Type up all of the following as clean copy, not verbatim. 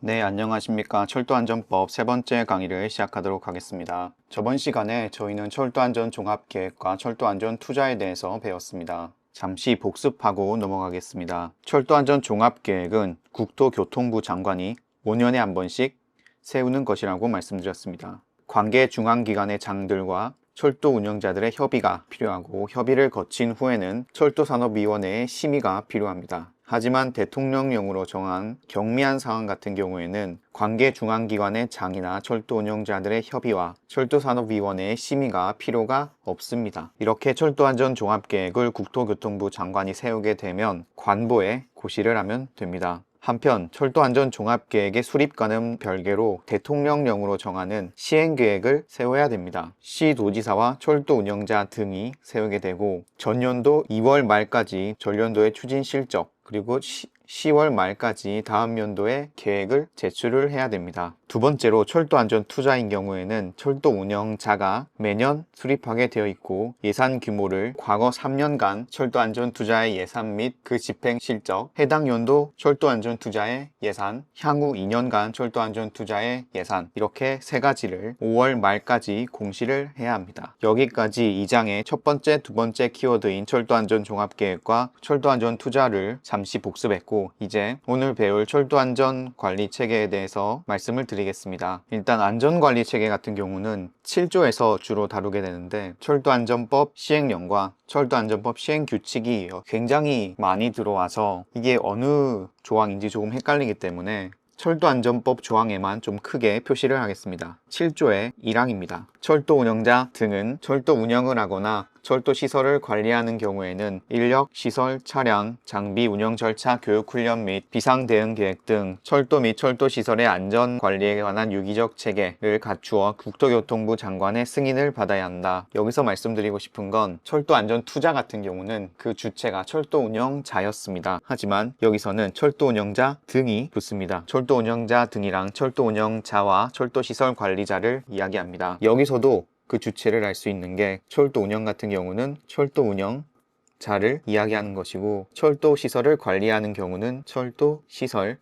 네, 안녕하십니까. 철도안전법 세 번째 강의를 시작하도록 하겠습니다. 저번 시간에 저희는 철도안전 종합계획과 철도안전 투자에 대해서 배웠습니다. 잠시 복습하고 넘어가겠습니다. 철도안전 종합계획은 국토교통부 장관이 5년에 한 번씩 세우는 것이라고 말씀드렸습니다. 관계 중앙기관의 장들과 철도 운영자들의 협의가 필요하고, 협의를 거친 후에는 철도산업위원회의 심의가 필요합니다. 하지만 대통령령으로 정한 경미한 상황 같은 경우에는 관계 중앙기관의 장이나 철도 운영자들의 협의와 철도산업위원회의 심의가 필요가 없습니다. 이렇게 철도안전종합계획을 국토교통부 장관이 세우게 되면 관보에 고시를 하면 됩니다. 한편 철도안전종합계획의 수립과는 별개로 대통령령으로 정하는 시행계획을 세워야 됩니다. 시도지사와 철도운영자 등이 세우게 되고, 전년도 2월 말까지 전년도의 추진실적, 그리고 10월 말까지 다음 연도에 계획을 제출을 해야 됩니다. 두 번째로 철도안전투자인 경우에는 철도 운영자가 매년 수립하게 되어 있고, 예산 규모를 과거 3년간 철도안전투자의 예산 및 그 집행 실적, 해당 연도 철도안전투자의 예산, 향후 2년간 철도안전투자의 예산, 이렇게 세 가지를 5월 말까지 공시를 해야 합니다. 여기까지 이 장의 첫 번째, 두 번째 키워드인 철도안전종합계획과 철도안전투자를 잠시 복습했고, 이제 오늘 배울 철도안전관리체계에 대해서 말씀을 드리겠습니다. 일단 안전관리체계 같은 경우는 7조에서 주로 다루게 되는데, 철도안전법 시행령과 철도안전법 시행규칙이 굉장히 많이 들어와서 이게 어느 조항인지 조금 헷갈리기 때문에 철도안전법 조항에만 좀 크게 표시를 하겠습니다. 7조의 1항입니다. 철도 운영자 등은 철도 운영을 하거나 철도 시설을 관리하는 경우에는 인력, 시설, 차량, 장비, 운영 절차, 교육 훈련 및 비상 대응 계획 등 철도 및 철도 시설의 안전 관리에 관한 유기적 체계를 갖추어 국토교통부 장관의 승인을 받아야 한다. 여기서 말씀드리고 싶은 건 철도 안전 투자 같은 경우는 그 주체가 철도 운영자였습니다. 하지만 여기서는 철도 운영자 등이 붙습니다. 철도 운영자 등이랑 철도 운영자와 철도 시설 관리자를 이야기합니다. 여기서도 그 주체를 알 수 있는 게, 철도 운영 같은 경우는 철도 운영자를 이야기하는 것이고, 철도 시설을 관리하는 경우는 철도 시설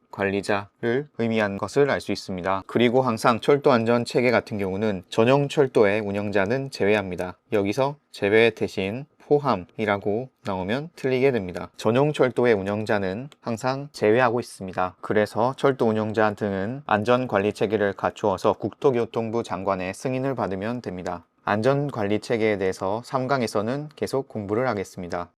관리자를 의미하는 것을 알 수 있습니다. 그리고 항상 철도 안전 체계 같은 경우는 전용 철도의 운영자는 제외합니다. 여기서 제외 대신 포함이라고 나오면 틀리게 됩니다. 전용 철도의 운영자는 항상 제외하고 있습니다. 그래서 철도 운영자 등은 안전관리 체계를 갖추어서 국토교통부 장관의 승인을 받으면 됩니다. 안전관리 체계에 대해서 3강에서는 계속 공부를 하겠습니다.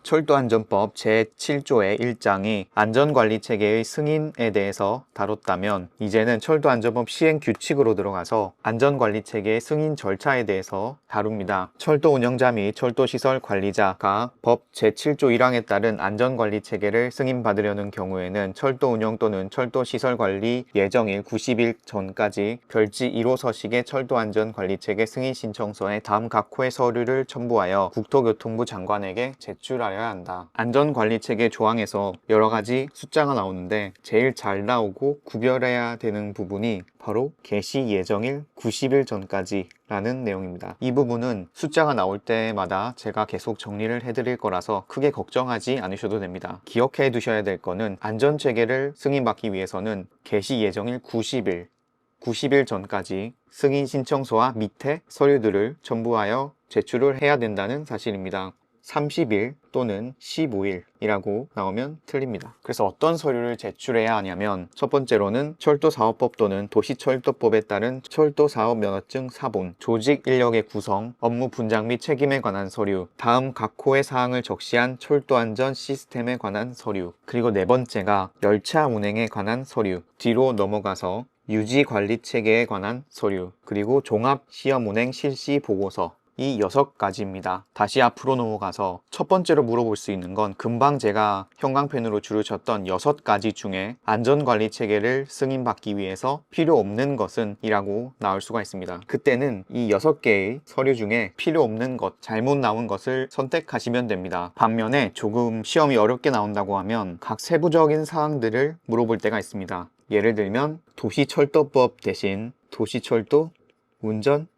철도안전법 제7조의 1장이 안전관리체계의 승인에 대해서 다뤘다면, 이제는 철도안전법 시행규칙으로 들어가서 안전관리체계의 승인 절차에 대해서 다룹니다. 철도 운영자 및 철도시설 관리자가 법 제7조 1항에 따른 안전관리체계를 승인받으려는 경우에는 철도 운영 또는 철도시설 관리 예정일 90일 전까지 별지 1호 서식의 철도안전관리체계 승인 신청서에 다음 각 호의 서류를 첨부하여 국토교통부 장관에게 제출하여야 한다. 안전관리체계 조항에서 여러가지 숫자가 나오는데, 제일 잘 나오고 구별해야 되는 부분이 바로 개시 예정일 90일 전까지 라는 내용입니다. 이 부분은 숫자가 나올 때마다 제가 계속 정리를 해드릴 거라서 크게 걱정하지 않으셔도 됩니다. 기억해 두셔야 될 거는, 안전체계를 승인받기 위해서는 개시 예정일 90일 전까지 승인 신청서와 밑에 서류들을 첨부하여 제출을 해야 된다는 사실입니다. 30일 또는 15일이라고 나오면 틀립니다. 그래서 어떤 서류를 제출해야 하냐면, 첫 번째로는 철도사업법 또는 도시철도법에 따른 철도사업면허증 사본, 조직 인력의 구성, 업무 분장 및 책임에 관한 서류, 다음 각 호의 사항을 적시한 철도안전 시스템에 관한 서류, 그리고 네 번째가 열차 운행에 관한 서류, 뒤로 넘어가서 유지관리체계에 관한 서류, 그리고 종합시험운행 실시 보고서, 이 6가지입니다. 다시 앞으로 넘어가서 첫 번째로 물어볼 수 있는 건, 금방 제가 형광펜으로 줄을 쳤던 6가지 중에 안전관리 체계를 승인받기 위해서 필요 없는 것은 이라고 나올 수가 있습니다. 그때는 이 6개의 서류 중에 필요 없는 것, 잘못 나온 것을 선택하시면 됩니다. 반면에 조금 시험이 어렵게 나온다고 하면 각 세부적인 사항들을 물어볼 때가 있습니다. 예를 들면 도시철도법 대신 도시철도 운전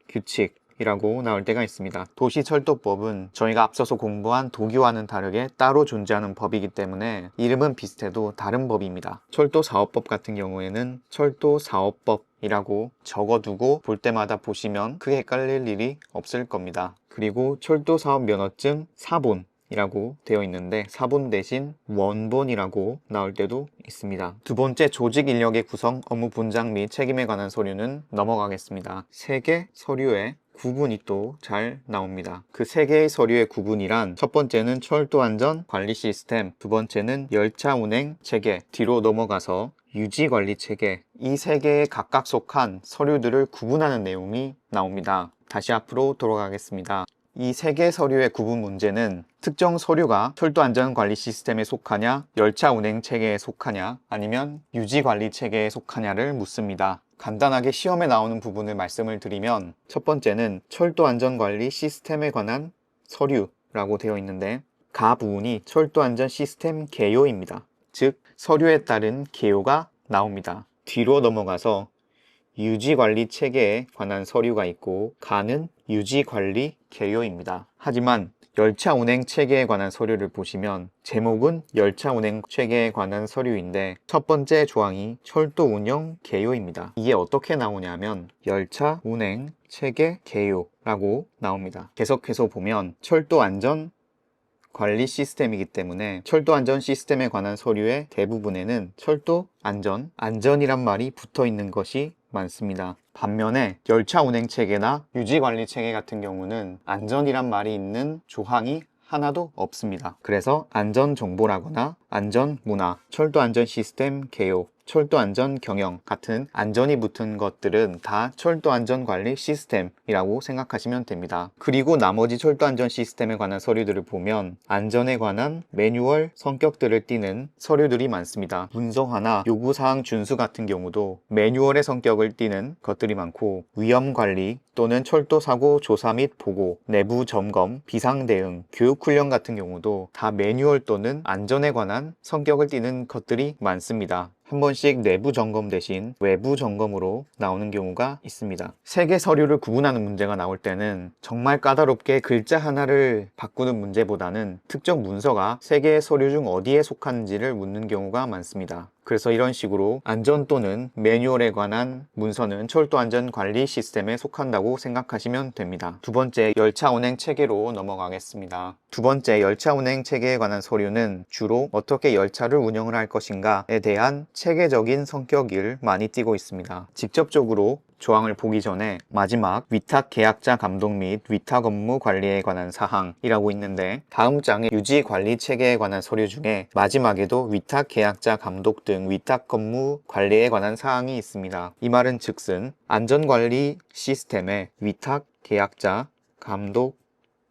규칙 철도법이라고 나올 때가 있습니다. 도시철도법은 저희가 앞서서 공부한 도교와는 다르게 따로 존재하는 법이기 때문에 이름은 비슷해도 다른 법입니다. 철도사업법 같은 경우에는 철도사업법이라고 적어두고 볼 때마다 보시면 크게 헷갈릴 일이 없을 겁니다. 그리고 철도사업면허증 사본 이라고 되어 있는데 사본 대신 원본이라고 나올 때도 있습니다. 두 번째, 조직 인력의 구성, 업무 분장 및 책임에 관한 서류는 넘어가겠습니다. 세 개 서류의 구분이 또 잘 나옵니다. 그 세 개의 서류의 구분이란 첫 번째는 철도안전 관리 시스템, 두 번째는 열차 운행 체계, 뒤로 넘어가서 유지관리 체계, 이 세 개에 각각 속한 서류들을 구분하는 내용이 나옵니다. 다시 앞으로 돌아가겠습니다. 이 세 개 서류의 구분 문제는 특정 서류가 철도안전관리 시스템에 속하냐, 열차 운행 체계에 속하냐, 아니면 유지관리 체계에 속하냐를 묻습니다. 간단하게 시험에 나오는 부분을 말씀을 드리면 첫 번째는 철도안전관리 시스템에 관한 서류라고 되어 있는데 가 부분이 철도안전 시스템 개요입니다. 즉 서류에 따른 개요가 나옵니다. 뒤로 넘어가서 유지관리 체계에 관한 서류가 있고 가는 유지관리 개요입니다. 하지만 열차 운행 체계에 관한 서류를 보시면 제목은 열차 운행 체계에 관한 서류인데 첫 번째 조항이 철도 운영 개요입니다. 이게 어떻게 나오냐면 열차 운행 체계 개요라고 나옵니다. 계속해서 보면 철도 안전 관리 시스템이기 때문에 철도 안전 시스템에 관한 서류의 대부분에는 철도 안전, 안전이란 말이 붙어 있는 것이 많습니다. 반면에 열차 운행 체계나 유지 관리 체계 같은 경우는 안전이란 말이 있는 조항이 하나도 없습니다. 그래서 안전 정보라거나 안전 문화, 철도 안전 시스템 개요, 철도 안전 경영 같은 안전이 붙은 것들은 다 철도 안전 관리 시스템이라고 생각하시면 됩니다. 그리고 나머지 철도 안전 시스템에 관한 서류들을 보면 안전에 관한 매뉴얼 성격들을 띠는 서류들이 많습니다. 문서화나 요구사항 준수 같은 경우도 매뉴얼의 성격을 띠는 것들이 많고 위험 관리 또는 철도 사고 조사 및 보고, 내부 점검, 비상 대응, 교육 훈련 같은 경우도 다 매뉴얼 또는 안전에 관한 성격을 띠는 것들이 많습니다. 한 번씩 내부 점검 대신 외부 점검으로 나오는 경우가 있습니다. 세 개 서류를 구분하는 문제가 나올 때는 정말 까다롭게 글자 하나를 바꾸는 문제보다는 특정 문서가 세 개의 서류 중 어디에 속하는지를 묻는 경우가 많습니다. 그래서 이런 식으로 안전 또는 매뉴얼에 관한 문서는 철도 안전 관리 시스템에 속한다고 생각하시면 됩니다. 두 번째, 열차 운행 체계로 넘어가겠습니다. 두 번째, 열차 운행 체계에 관한 서류는 주로 어떻게 열차를 운영을 할 것인가에 대한 체계적인 성격을 많이 띠고 있습니다. 직접적으로 조항을 보기 전에 마지막 위탁 계약자 감독 및 위탁 업무 관리에 관한 사항이라고 있는데 다음 장의 유지 관리 체계에 관한 서류 중에 마지막에도 위탁 계약자 감독 등 위탁 업무 관리에 관한 사항이 있습니다. 이 말은 즉슨 안전관리 시스템에 위탁 계약자 감독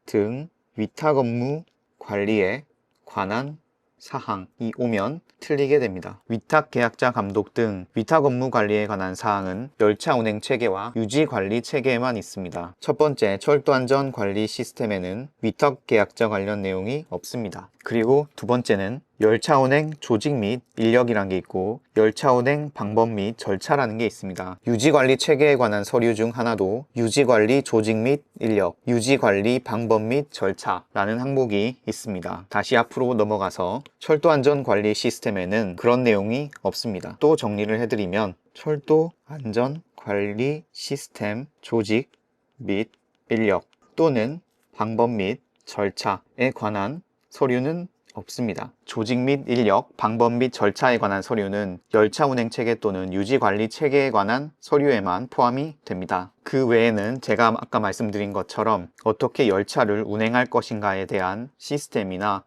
등 위탁 업무 관리에 관한 사항이 오면 틀리게 됩니다. 위탁 계약자 감독 등 위탁 업무 관리에 관한 사항은 열차 운행 체계와 유지 관리 체계에만 있습니다. 첫 번째, 철도 안전 관리 시스템에는 위탁 계약자 관련 내용이 없습니다. 그리고 두 번째는 열차 운행 조직 및 인력이란 게 있고 열차 운행 방법 및 절차라는 게 있습니다. 유지관리 체계에 관한 서류 중 하나도 유지관리 조직 및 인력, 유지관리 방법 및 절차라는 항목이 있습니다. 다시 앞으로 넘어가서 철도 안전 관리 시스템에는 그런 내용이 없습니다. 또 정리를 해드리면 철도 안전 관리 시스템 조직 및 인력 또는 방법 및 절차에 관한 서류는 없습니다. 조직 및 인력, 방법 및 절차에 관한 서류는 열차 운행 체계 또는 유지 관리 체계에 관한 서류에만 포함이 됩니다. 그 외에는 제가 아까 말씀드린 것처럼 어떻게 열차를 운행할 것인가에 대한 시스템이나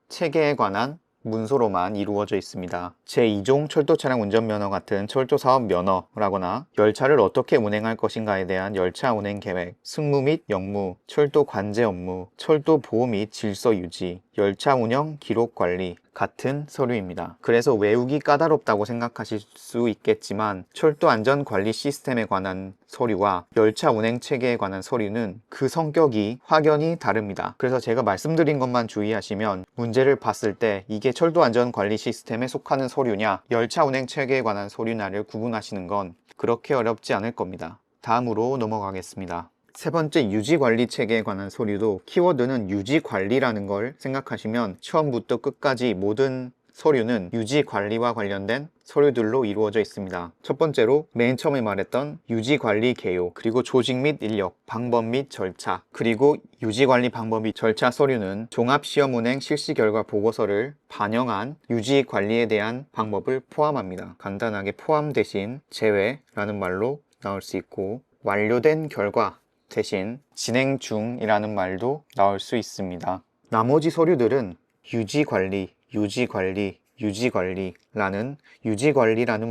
체계에 관한 문서로만 이루어져 있습니다. 제2종 철도 차량 운전면허 같은 철도사업 면허라거나 열차를 어떻게 운행할 것인가에 대한 열차 운행 계획, 승무 및 역무, 철도 관제 업무, 철도 보호 및 질서 유지, 열차 운영 기록 관리 같은 서류입니다. 그래서 외우기 까다롭다고 생각하실 수 있겠지만 철도 안전 관리 시스템에 관한 서류와 열차 운행 체계에 관한 서류는 그 성격이 확연히 다릅니다. 그래서 제가 말씀드린 것만 주의하시면 문제를 봤을 때 이게 철도 안전 관리 시스템에 속하는 서류냐 열차 운행 체계에 관한 서류냐를 구분하시는 건 그렇게 어렵지 않을 겁니다. 다음으로 넘어가겠습니다. 세 번째, 유지관리 체계에 관한 서류도 키워드는 유지관리라는 걸 생각하시면 처음부터 끝까지 모든 서류는 유지관리와 관련된 서류들로 이루어져 있습니다. 첫 번째로 맨 처음에 말했던 유지관리 개요, 그리고 조직 및 인력, 방법 및 절차, 그리고 유지관리 방법 및 절차 서류는 종합시험운행 실시 결과 보고서를 반영한 유지관리에 대한 방법을 포함합니다. 간단하게 포함 대신 제외라는 말로 나올 수 있고, 완료된 결과 대신 진행 중이라는 말도 나올 수 있습니다. 나머지 서류들은 유지관리라는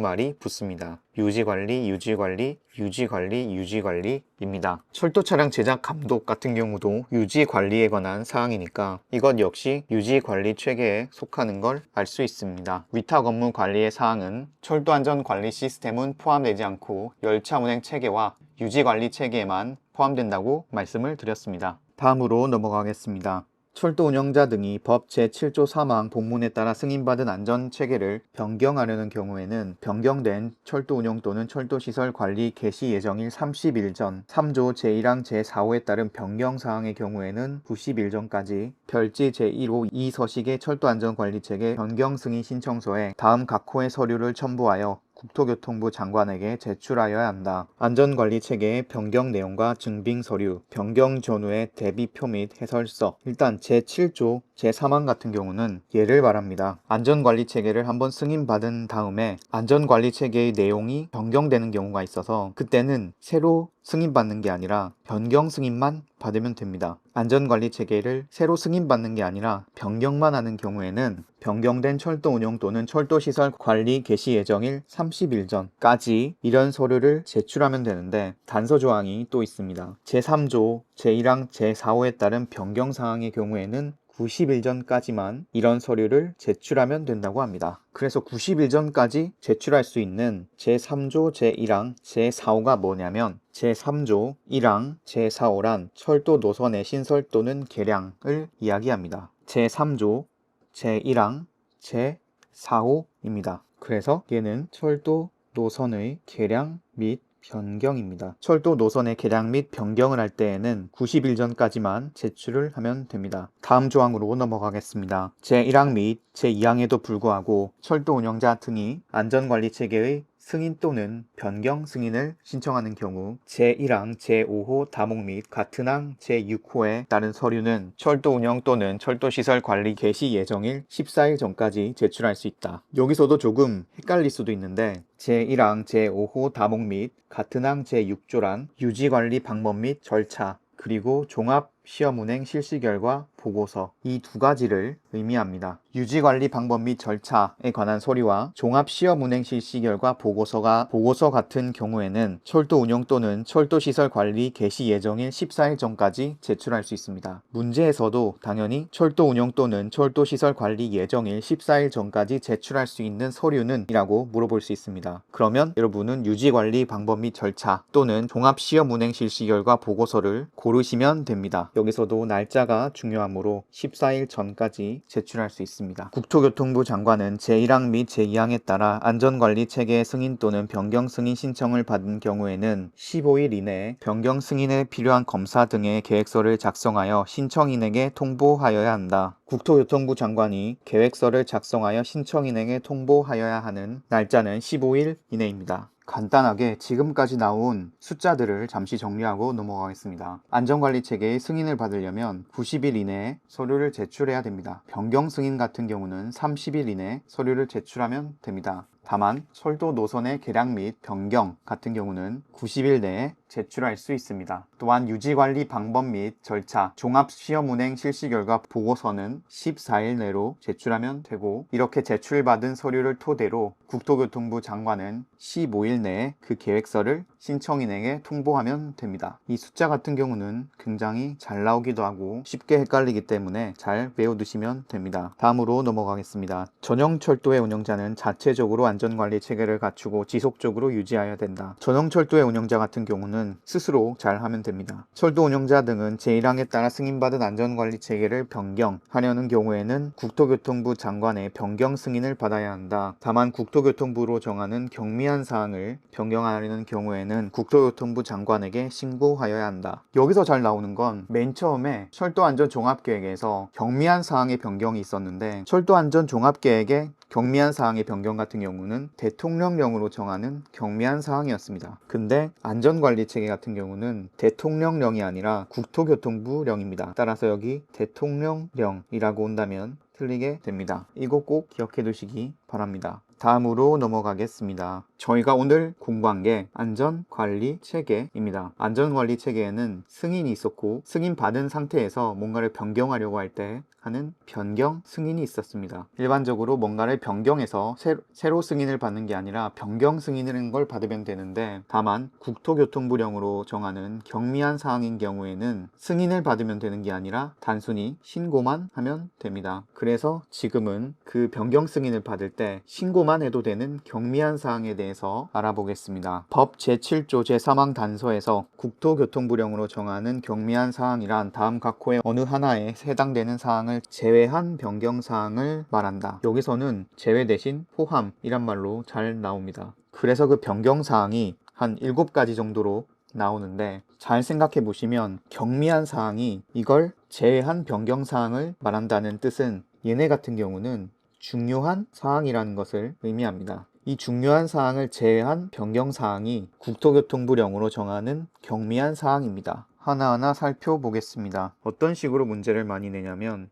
말이 붙습니다. 유지관리입니다. 철도 차량 제작 감독 같은 경우도 유지관리에 관한 사항이니까 이것 역시 유지관리 체계에 속하는 걸 알 수 있습니다. 위탁 업무 관리의 사항은 철도 안전 관리 시스템은 포함되지 않고 열차 운행 체계와 유지관리 체계에만 포함된다고 말씀을 드렸습니다. 다음으로 넘어가겠습니다. 철도 운영자 등이 법 제7조 3항 본문에 따라 승인받은 안전체계를 변경하려는 경우에는 변경된 철도 운영 또는 철도시설 관리 개시 예정일 30일 전 3조 제1항 제4호에 따른 변경사항의 경우에는 90일 전까지 별지 제1호 2서식의 철도안전관리체계 변경 승인 신청서에 다음 각 호의 서류를 첨부하여 국토교통부 장관에게 제출하여야 한다. 안전관리체계의 변경 내용과 증빙 서류, 변경 전후의 대비표 및 해설서. 일단 제7조 제3항 같은 경우는 예를 말합니다. 안전관리체계를 한번 승인받은 다음에 안전관리체계의 내용이 변경되는 경우가 있어서 그때는 새로 승인받는 게 아니라 변경 승인만 받으면 됩니다. 안전관리체계를 새로 승인받는 게 아니라 변경만 하는 경우에는 변경된 철도 운영 또는 철도시설 관리 개시 예정일 30일 전까지 이런 서류를 제출하면 되는데 단서 조항이 또 있습니다. 제3조 제1항 제4호에 따른 변경 사항의 경우에는 90일 전까지만 이런 서류를 제출하면 된다고 합니다. 그래서 90일 전까지 제출할 수 있는 제3조 제1항 제4호가 뭐냐면 제3조 1항 제4호란 철도 노선의 신설 또는 개량을 이야기합니다. 제3조 제1항 제4호입니다. 그래서 얘는 철도 노선의 개량 및 변경입니다. 철도 노선의 개량 및 변경을 할 때에는 90일 전까지만 제출을 하면 됩니다. 다음 조항으로 넘어가겠습니다. 제1항 및 제2항에도 불구하고 철도 운영자 등이 안전관리체계의 승인 또는 변경 승인을 신청하는 경우 제1항 제5호 다목 및 같은 항 제6호에 따른 서류는 철도 운영 또는 철도시설 관리 개시 예정일 14일 전까지 제출할 수 있다. 여기서도 조금 헷갈릴 수도 있는데 제1항 제5호 다목 및 같은 항 제6조란 유지관리 방법 및 절차 그리고 종합시험운행 실시결과 보고서 이 두 가지를 의미합니다. 유지관리 방법 및 절차에 관한 서류와 종합시험운행 실시결과 보고서 같은 경우에는 철도 운영 또는 철도시설 관리 개시 예정일 14일 전까지 제출할 수 있습니다. 문제에서도 당연히 철도 운영 또는 철도시설 관리 예정일 14일 전까지 제출할 수 있는 서류는 이라고 물어볼 수 있습니다. 그러면 여러분은 유지관리 방법 및 절차 또는 종합시험운행 실시결과 보고서를 고르시면 됩니다. 여기서도 날짜가 중요하므로 14일 전까지 제출할 수 있습니다. 국토교통부 장관은 제1항 및 제2항에 따라 안전관리 체계 승인 또는 변경 승인 신청을 받은 경우에는 15일 이내에 변경 승인에 필요한 검사 등의 계획서를 작성하여 신청인에게 통보하여야 한다. 국토교통부 장관이 계획서를 작성하여 신청인에게 통보하여야 하는 날짜는 15일 이내입니다. 간단하게 지금까지 나온 숫자들을 잠시 정리하고 넘어가겠습니다. 안전관리체계의 승인을 받으려면 90일 이내에 서류를 제출해야 됩니다. 변경 승인 같은 경우는 30일 이내에 서류를 제출하면 됩니다. 다만 철도 노선의 개량 및 변경 같은 경우는 90일 내에 제출할 수 있습니다. 또한 유지관리 방법 및 절차, 종합시험운행 실시결과 보고서는 14일 내로 제출하면 되고 이렇게 제출받은 서류를 토대로 국토교통부 장관은 15일 내에 그 계획서를 신청인에게 통보하면 됩니다. 이 숫자 같은 경우는 굉장히 잘 나오기도 하고 쉽게 헷갈리기 때문에 잘 외워두시면 됩니다. 다음으로 넘어가겠습니다. 전형철도의 운영자는 자체적으로 안전관리 체계를 갖추고 지속적으로 유지해야 된다. 전형철도의 운영자 같은 경우는 스스로 잘 하면 됩니다. 됩니다. 철도 운영자 등은 제1항에 따라 승인받은 안전관리 체계를 변경하려는 경우에는 국토교통부 장관의 변경 승인을 받아야 한다. 다만 국토교통부로 정하는 경미한 사항을 변경하려는 경우에는 국토교통부 장관에게 신고하여야 한다. 여기서 잘 나오는 건 맨 처음에 철도안전종합계획에서 경미한 사항의 변경이 있었는데, 철도안전종합계획의 경미한 사항의 변경 같은 경우는 대통령령으로 정하는 경미한 사항이었습니다. 근데 안전관리체계 같은 경우는 대통령령이 아니라 국토교통부령입니다. 따라서 여기 대통령령이라고 온다면 틀리게 됩니다. 이거 꼭 기억해 두시기 바랍니다. 다음으로 넘어가겠습니다. 저희가 오늘 공부한 게 안전관리체계입니다. 안전관리체계에는 승인이 있었고, 승인받은 상태에서 뭔가를 변경하려고 할 때 하는 변경 승인이 있었습니다. 일반적으로 뭔가를 변경해서 새로 승인을 받는 게 아니라 변경 승인이라는 걸 받으면 되는데, 다만 국토교통부령으로 정하는 경미한 사항인 경우에는 승인을 받으면 되는 게 아니라 단순히 신고만 하면 됩니다. 그래서 지금은 그 변경 승인을 받을 때 신고만 해도 되는 경미한 사항에 대해서 알아보겠습니다. 법 제7조 제3항 단서에서 국토교통부령으로 정하는 경미한 사항이란 다음 각 호의 어느 하나에 해당되는 사항을 제외한 변경사항을 말한다. 여기서는 제외 대신 포함이란 말로 잘 나옵니다. 그래서 그 변경사항이 한 7가지 정도로 나오는데, 잘 생각해 보시면 경미한 사항이 이걸 제외한 변경사항을 말한다는 뜻은 얘네 같은 경우는 중요한 사항이라는 것을 의미합니다. 이 중요한 사항을 제외한 변경사항이 국토교통부령으로 정하는 경미한 사항입니다. 하나하나 살펴보겠습니다. 어떤 식으로 문제를 많이 내냐면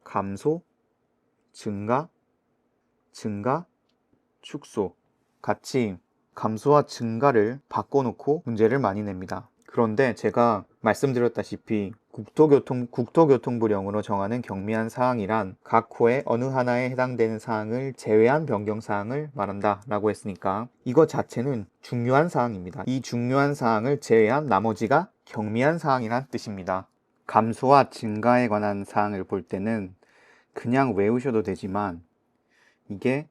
감소, 증가, 축소 같이 감소와 증가를 바꿔놓고 문제를 많이 냅니다. 그런데 제가 말씀드렸다시피 국토교통부령으로 정하는 경미한 사항이란 각 호의 어느 하나에 해당되는 사항을 제외한 변경사항을 말한다 라고 했으니까 이거 자체는 중요한 사항입니다. 이 중요한 사항을 제외한 나머지가 경미한 사항이란 뜻입니다. 감소와 증가에 관한 사항을 볼 때는 그냥 외우셔도 되지만, 이게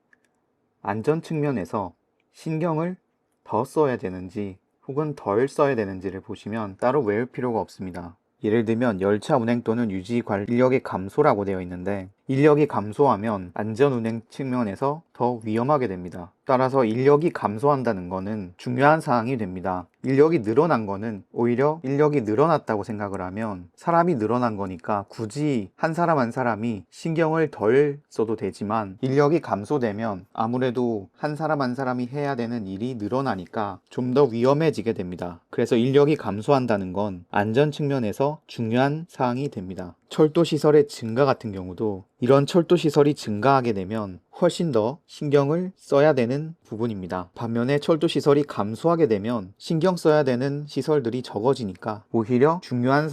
안전 측면에서 신경을 더 써야 되는지 혹은 덜 써야 되는지를 보시면 따로 외울 필요가 없습니다. 예를 들면 열차 운행 또는 유지 관리 인력의 감소라고 되어 있는데, 인력이 감소하면 안전운행 측면에서 더 위험하게 됩니다. 따라서 인력이 감소한다는 것은 중요한 사항이 됩니다. 인력이 늘어난 거는 오히려 인력이 늘어났다고 생각을 하면 사람이 늘어난 거니까 굳이 한 사람 한 사람이 신경을 덜 써도 되지만, 인력이 감소되면 아무래도 한 사람 한 사람이 해야 되는 일이 늘어나니까 좀 더 위험해지게 됩니다. 그래서 인력이 감소한다는 건 안전 측면에서 중요한 사항이 됩니다. 철도시설의 증가 같은 경우도 이런 철도시설이 증가하게 되면 훨씬 더 신경을 써야 되는 부분입니다. 반면에 철도시설이 감소하게 되면 신경 써야 되는 시설들이 적어지니까 오히려 중요한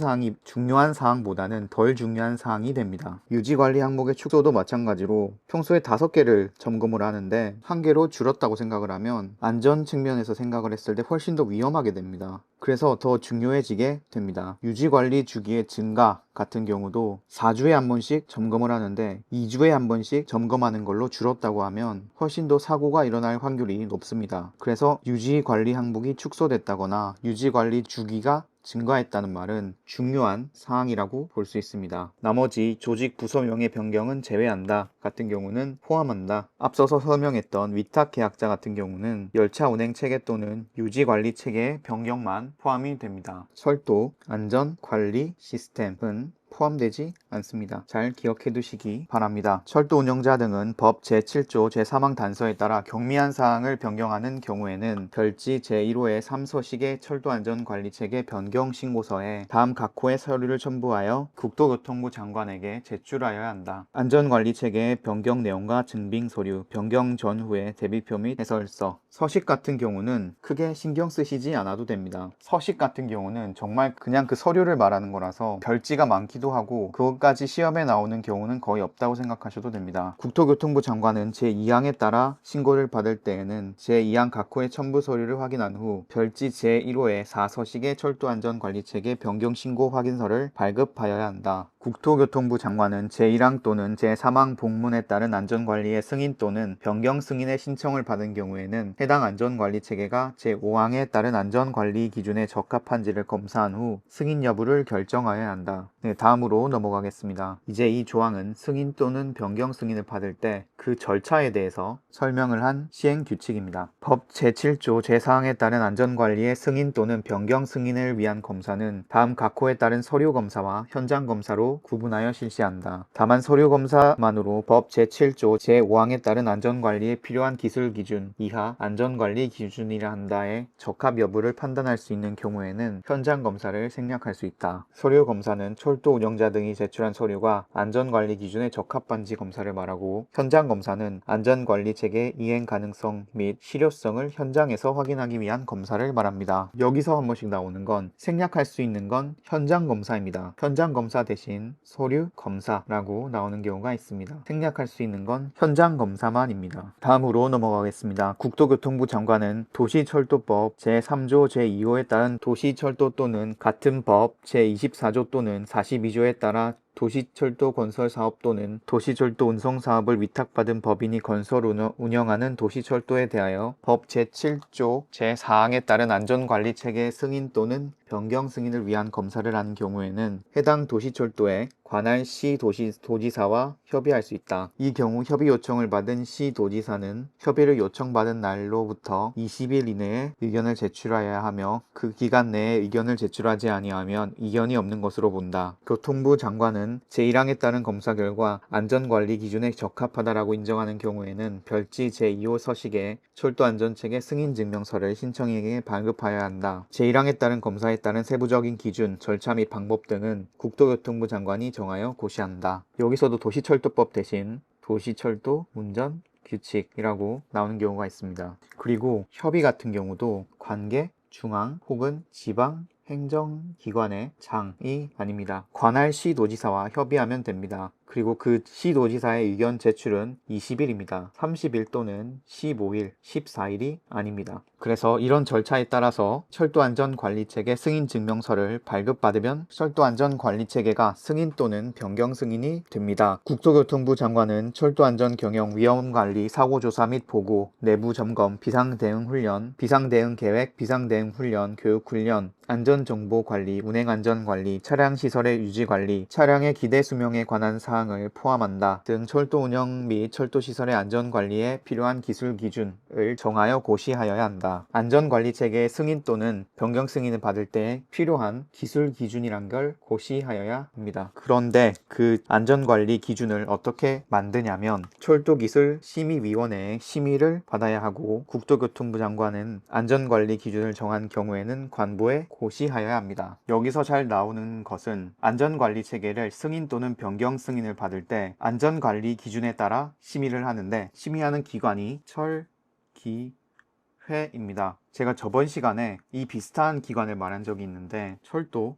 사항보다는 덜 중요한 사항이 됩니다. 유지관리 항목의 축소도 마찬가지로 평소에 5개를 점검을 하는데 1개로 줄었다고 생각을 하면 안전 측면에서 생각을 했을 때 훨씬 더 위험하게 됩니다. 그래서 더 중요해지게 됩니다. 유지관리 주기의 증가 같은 경우도 4주에 한 번씩 점검을 하는데 2주에 한 번씩 점검하는 걸로 줄었다고 하면 훨씬 더 사고가 일어날 확률이 높습니다. 그래서 유지관리 항목이 축소됐다거나 유지관리 주기가 증가했다는 말은 중요한 사항이라고 볼 수 있습니다. 나머지 조직 부서명의 변경은 제외한다 같은 경우는 포함한다. 앞서서 설명했던 위탁계약자 같은 경우는 열차 운행 체계 또는 유지관리 체계의 변경만 포함이 됩니다. 철도 안전관리 시스템은 포함되지 않습니다. 잘 기억해 두시기 바랍니다. 철도 운영자 등은 법 제7조 제3항 단서에 따라 경미한 사항을 변경하는 경우에는 별지 제1호의 3서식의 철도안전관리체계 변경 신고서에 다음 각 호의 서류를 첨부하여 국토교통부 장관에게 제출하여야 한다. 안전관리체계의 변경 내용과 증빙 서류, 변경 전후의 대비표 및 해설서. 서식 같은 경우는 크게 신경 쓰시지 않아도 됩니다. 서식 같은 경우는 정말 그냥 그 서류를 말하는 거라서 별지가 많기도 있기도 하고 그것까지 시험에 나오는 경우는 거의 없다고 생각하셔도 됩니다. 국토교통부 장관은 제2항에 따라 신고를 받을 때에는 제2항 각호의 첨부 서류를 확인한 후 별지 제1호의 4서식의 철도안전관리체계 변경신고 확인서를 발급하여야 한다. 국토교통부 장관은 제1항 또는 제3항 복문에 따른 안전관리의 승인 또는 변경 승인의 신청을 받은 경우에는 해당 안전관리체계가 제5항에 따른 안전관리 기준에 적합한지를 검사한 후 승인 여부를 결정하여야 한다. 네, 다음으로 넘어가겠습니다. 이제 이 조항은 승인 또는 변경 승인을 받을 때 그 절차에 대해서 설명을 한 시행규칙입니다. 법 제7조 제4항에 따른 안전관리의 승인 또는 변경 승인을 위한 검사는 다음 각호에 따른 서류검사와 현장검사로 구분하여 실시한다. 다만 서류검사만으로 법 제7조 제5항에 따른 안전관리에 필요한 기술기준 이하 안전관리 기준이라 한다에 적합 여부를 판단할 수 있는 경우에는 현장검사를 생략할 수 있다. 서류검사는 철도 운영자 등이 제출한 서류가 안전관리 기준에 적합한지 검사를 말하고 현장검사는 안전관리 체계 이행 가능성 및 실효성을 현장에서 확인하기 위한 검사를 말합니다. 여기서 한 번씩 나오는 건 생략할 수 있는 건 현장검사입니다. 현장검사 대신 서류검사라고 나오는 경우가 있습니다. 생략할 수 있는 건 현장검사만입니다. 다음으로 넘어가겠습니다. 국토교통부 장관은 도시철도법 제3조 제2호에 따른 도시철도 또는 같은 법 제24조 또는 42조에 따라 도시철도 건설 사업 또는 도시철도 운송 사업을 위탁받은 법인이 건설 운영하는 도시철도에 대하여 법 제7조 제4항에 따른 안전관리체계 승인 또는 변경 승인을 위한 검사를 하는 경우에는 해당 도시철도에 관할 시도지사와 협의할 수 있다. 이 경우 협의 요청을 받은 시도지사는 협의를 요청받은 날로부터 20일 이내에 의견을 제출하여야 하며 그 기간 내에 의견을 제출하지 아니하면 이견이 없는 것으로 본다. 교통부 장관은 제1항에 따른 검사 결과 안전관리 기준에 적합하다라고 인정하는 경우에는 별지 제2호 서식에 철도안전체계 승인증명서를 신청인에게 발급하여야 한다. 제1항에 따른 검사에 따른 세부적인 기준, 절차 및 방법 등은 국토교통부 장관이 정하여 고시한다. 여기서도 도시철도법 대신 도시철도 운전 규칙이라고 나오는 경우가 있습니다. 그리고 협의 같은 경우도 관계, 중앙 혹은 지방 행정기관의 장이 아닙니다. 관할 시도지사와 협의하면 됩니다. 그리고 그 시도지사의 의견 제출은 20일입니다. 30일 또는 15일, 14일이 아닙니다. 그래서 이런 절차에 따라서 철도안전관리체계 승인증명서를 발급받으면 철도안전관리체계가 승인 또는 변경 승인이 됩니다. 국토교통부 장관은 철도안전경영 위험관리 사고조사 및 보고, 내부점검, 비상대응훈련, 비상대응계획, 비상대응훈련, 교육훈련, 안전정보관리, 운행안전관리, 차량시설의 유지관리, 차량의 기대수명에 관한 사항을 포함한다 등 철도 운영 및 철도시설의 안전관리에 필요한 기술 기준을 정하여 고시하여야 한다. 안전관리체계의 승인 또는 변경 승인을 받을 때 필요한 기술 기준이란 걸 고시하여야 합니다. 그런데 그 안전관리 기준을 어떻게 만드냐면 철도기술심의위원회의 심의를 받아야 하고 국토교통부 장관은 안전관리 기준을 정한 경우에는 관보에 고시하여야 합니다. 여기서 잘 나오는 것은 안전관리 체계를 승인 또는 변경 승인을 받을 때 안전관리 기준에 따라 심의를 하는데 심의하는 기관이 철기회입니다. 제가 저번 시간에 이 비슷한 기관을 말한 적이 있는데 철도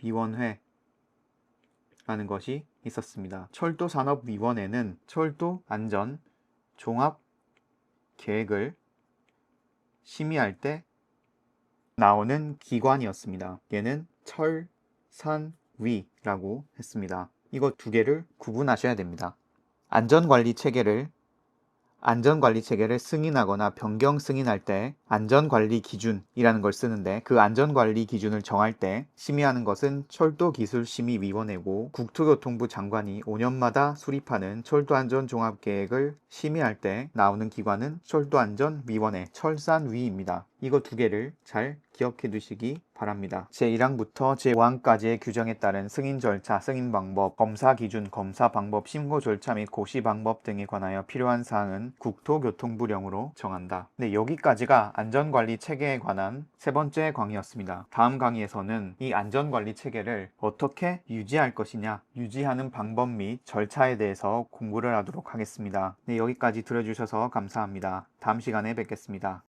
산업위원회라는 것이 있었습니다. 철도산업위원회는 철도안전 종합계획을 심의할 때 나오는 기관이었습니다. 얘는 철산위라고 했습니다. 이거 두 개를 구분하셔야 됩니다. 안전관리 체계를 승인하거나 변경 승인할 때 안전관리 기준이라는 걸 쓰는데 그 안전관리 기준을 정할 때 심의하는 것은 철도기술심의위원회고 국토교통부 장관이 5년마다 수립하는 철도안전종합계획을 심의할 때 나오는 기관은 철도안전위원회, 철산위입니다. 이거 두 개를 잘 기억해 두시기 바랍니다. 제1항부터 제5항까지의 규정에 따른 승인 절차, 승인 방법, 검사 기준, 검사 방법, 신고 절차 및 고시 방법 등에 관하여 필요한 사항은 국토교통부령으로 정한다. 네, 여기까지가 안전관리 체계에 관한 세 번째 강의였습니다. 다음 강의에서는 이 안전관리 체계를 어떻게 유지할 것이냐, 유지하는 방법 및 절차에 대해서 공부를 하도록 하겠습니다. 네, 여기까지 들어주셔서 감사합니다. 다음 시간에 뵙겠습니다.